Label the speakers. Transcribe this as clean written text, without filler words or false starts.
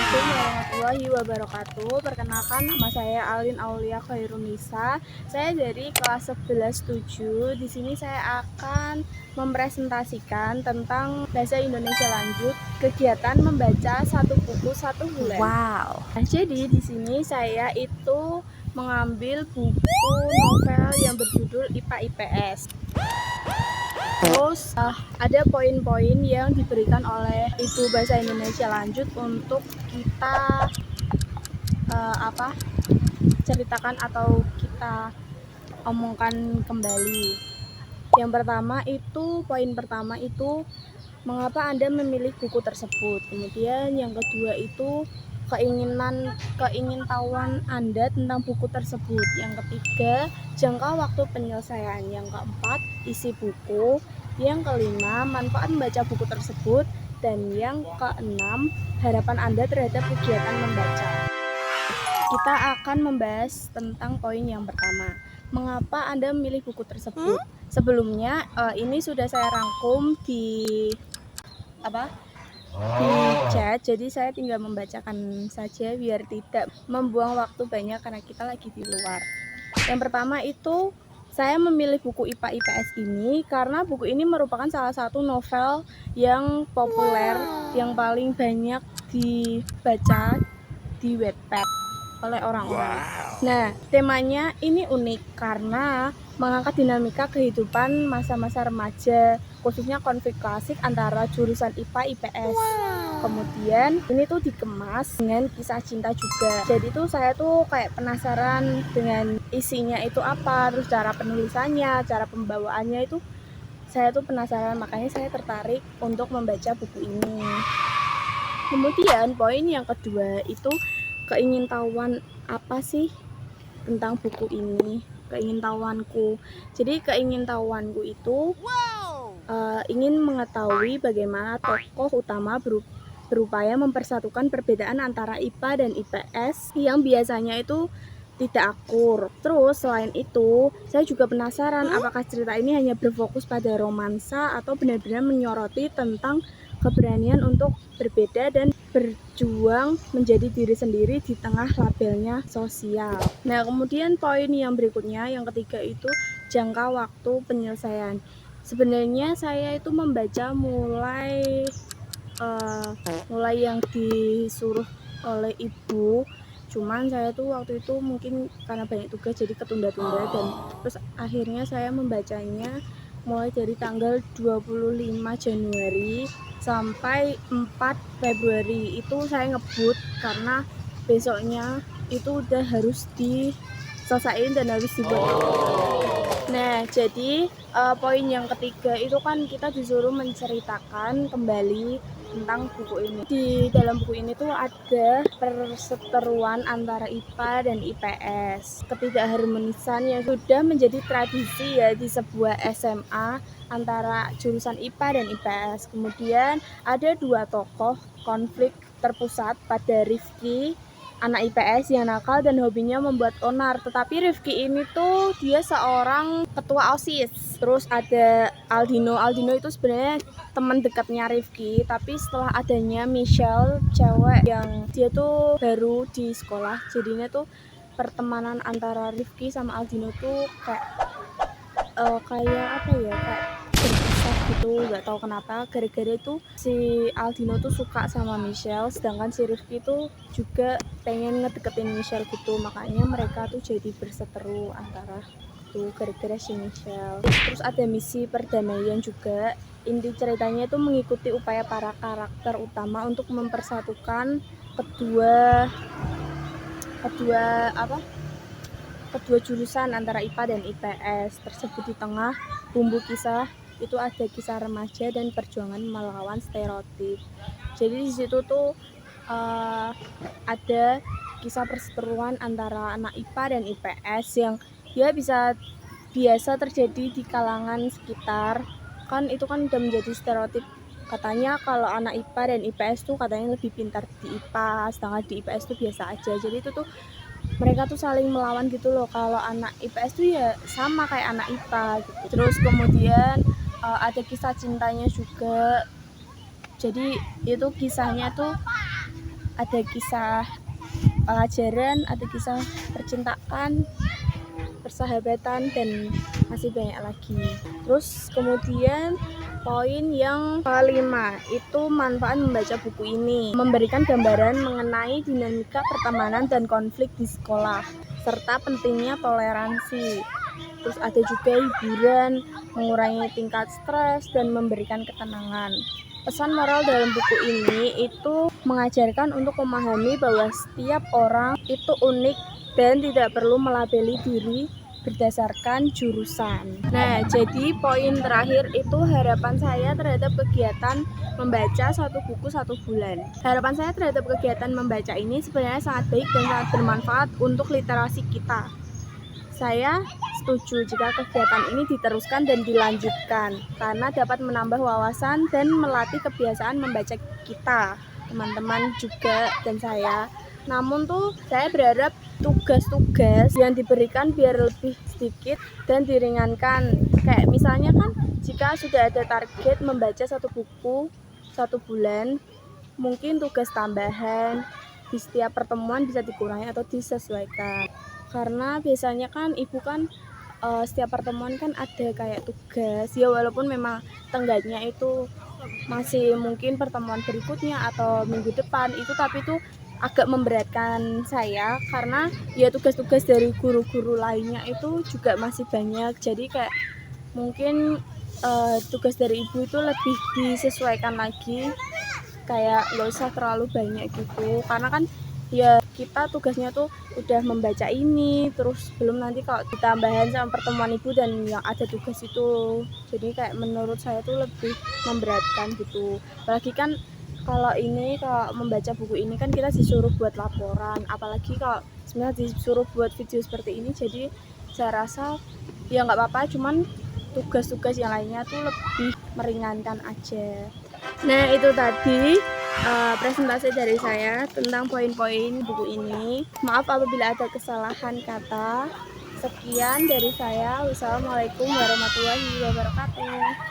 Speaker 1: Assalamualaikum warahmatullahi wabarakatuh. Perkenalkan, nama saya Alin Aulia Khairunisa. Saya dari kelas 11-7. Di sini saya akan mempresentasikan tentang bahasa Indonesia lanjut, kegiatan membaca satu buku satu bulan.
Speaker 2: Wow.
Speaker 1: Nah, jadi di sini saya itu mengambil buku novel yang berjudul IPA IPS. Terus ada poin-poin yang diberikan oleh Ibu Bahasa Indonesia Lanjut untuk kita ceritakan atau kita omongkan kembali. Yang pertama itu, poin pertama itu mengapa Anda memilih buku tersebut. Kemudian yang kedua itu keingintahuan Anda tentang buku tersebut. Yang ketiga, jangka waktu penyelesaian. Yang keempat, isi buku. Yang kelima, manfaat membaca buku tersebut. Dan yang keenam, harapan Anda terhadap kegiatan membaca. Kita akan membahas tentang poin yang pertama. Mengapa Anda memilih buku tersebut? Sebelumnya ini sudah saya rangkum di chat, jadi saya tinggal membacakan saja biar tidak membuang waktu banyak karena kita lagi di luar. Yang pertama itu, saya memilih buku IPA IPS ini karena buku ini merupakan salah satu novel yang populer, yang paling banyak dibaca di Wattpad oleh orang-orang. Nah, temanya ini unik karena mengangkat dinamika kehidupan masa-masa remaja, khususnya konflik klasik antara jurusan IPA IPS. Kemudian ini tuh dikemas dengan kisah cinta juga. Jadi tuh saya tuh kayak penasaran dengan isinya itu apa, terus cara penulisannya, cara pembawaannya itu saya tuh penasaran, makanya saya tertarik untuk membaca buku ini. Kemudian poin yang kedua itu keingintahuan apa sih tentang buku ini, keingintahuanku. Jadi keingintahuanku itu ingin mengetahui bagaimana tokoh utama berupaya mempersatukan perbedaan antara IPA dan IPS yang biasanya itu tidak akur. Terus selain itu, saya juga penasaran apakah cerita ini hanya berfokus pada romansa atau benar-benar menyoroti tentang keberanian untuk berbeda dan berjuang menjadi diri sendiri di tengah labelnya sosial. Nah, kemudian poin yang berikutnya, yang ketiga itu jangka waktu penyelesaian. Sebenarnya saya itu membaca mulai yang disuruh oleh ibu, cuman saya tuh waktu itu mungkin karena banyak tugas jadi ketunda-tunda, dan terus akhirnya saya membacanya mulai dari tanggal 25 Januari sampai 4 Februari. Itu saya ngebut karena besoknya itu udah harus diselesaikan dan harus dibuat. Nah, jadi poin yang ketiga itu kan kita disuruh menceritakan kembali tentang buku ini. Di dalam buku ini tuh ada perseteruan antara IPA dan IPS. Ketidakharmonisan yang sudah menjadi tradisi ya di sebuah SMA antara jurusan IPA dan IPS. Kemudian ada dua tokoh konflik terpusat pada Rifki, anak IPS yang nakal dan hobinya membuat onar. Tetapi Rifki ini tuh dia seorang ketua OSIS. Terus ada Aldino. Aldino itu sebenarnya teman dekatnya Rifki, tapi setelah adanya Michelle, cewek yang dia tuh baru di sekolah, jadinya tuh pertemanan antara Rifki sama Aldino tuh kayak berpisah gitu, nggak tahu kenapa. Gara-gara itu si Aldino tuh suka sama Michelle, sedangkan si Rifki tuh juga pengen ngedeketin Michelle gitu, makanya mereka tuh jadi berseteru antara itu gara-gara si Michelle. Terus ada misi perdamaian juga. Inti ceritanya itu mengikuti upaya para karakter utama untuk mempersatukan kedua jurusan antara IPA dan IPS tersebut. Di tengah bumbu kisah itu ada kisah remaja dan perjuangan melawan stereotip. Jadi di situ tuh ada kisah perseteruan antara anak IPA dan IPS yang dia biasa terjadi di kalangan sekitar. Kan itu kan udah menjadi stereotip, katanya kalau anak IPA dan IPS tuh katanya lebih pintar di IPA, sedangkan di IPS tuh biasa aja. Jadi itu tuh mereka tuh saling melawan gitu loh, kalau anak IPS tuh ya sama kayak anak IPA gitu. Terus kemudian ada kisah cintanya juga. Jadi itu kisahnya tuh ada kisah pelajaran, ada kisah percintaan, persahabatan, dan masih banyak lagi. Terus kemudian poin yang kelima itu manfaat membaca buku ini, memberikan gambaran mengenai dinamika pertemanan dan konflik di sekolah, serta pentingnya toleransi. Terus ada juga hiburan, mengurangi tingkat stres dan memberikan ketenangan. Pesan moral dalam buku ini itu mengajarkan untuk memahami bahwa setiap orang itu unik dan tidak perlu melabeli diri berdasarkan jurusan. Nah, jadi poin terakhir itu harapan saya terhadap kegiatan membaca satu buku 1 bulan. Harapan saya terhadap kegiatan membaca ini sebenarnya sangat baik dan sangat bermanfaat untuk literasi kita. Saya setuju jika kegiatan ini diteruskan dan dilanjutkan karena dapat menambah wawasan dan melatih kebiasaan membaca kita, teman-teman juga dan saya. Namun saya berharap tugas-tugas yang diberikan biar lebih sedikit dan diringankan. Kayak misalnya kan jika sudah ada target membaca 1 buku 1 bulan, mungkin tugas tambahan di setiap pertemuan bisa dikurangi atau disesuaikan. Karena biasanya kan ibu kan setiap pertemuan kan ada kayak tugas ya, walaupun memang tenggatnya itu masih mungkin pertemuan berikutnya atau minggu depan itu, tapi itu agak memberatkan saya karena ya tugas-tugas dari guru-guru lainnya itu juga masih banyak. Jadi kayak mungkin tugas dari ibu itu lebih disesuaikan lagi, kayak nggak usah terlalu banyak gitu, karena kan ya kita tugasnya tuh udah membaca ini, terus belum nanti kalau ditambahan sama pertemuan ibu dan yang ada tugas itu, jadi kayak menurut saya tuh lebih memberatkan gitu. Apalagi kan kalau membaca buku ini kan kita disuruh buat laporan, apalagi kalau sebenarnya disuruh buat video seperti ini. Jadi saya rasa ya nggak apa-apa, cuman tugas-tugas yang lainnya tuh lebih meringankan aja. Nah, itu tadi presentasi dari saya tentang poin-poin buku ini. Maaf apabila ada kesalahan kata. Sekian dari saya. Wassalamualaikum warahmatullahi wabarakatuh.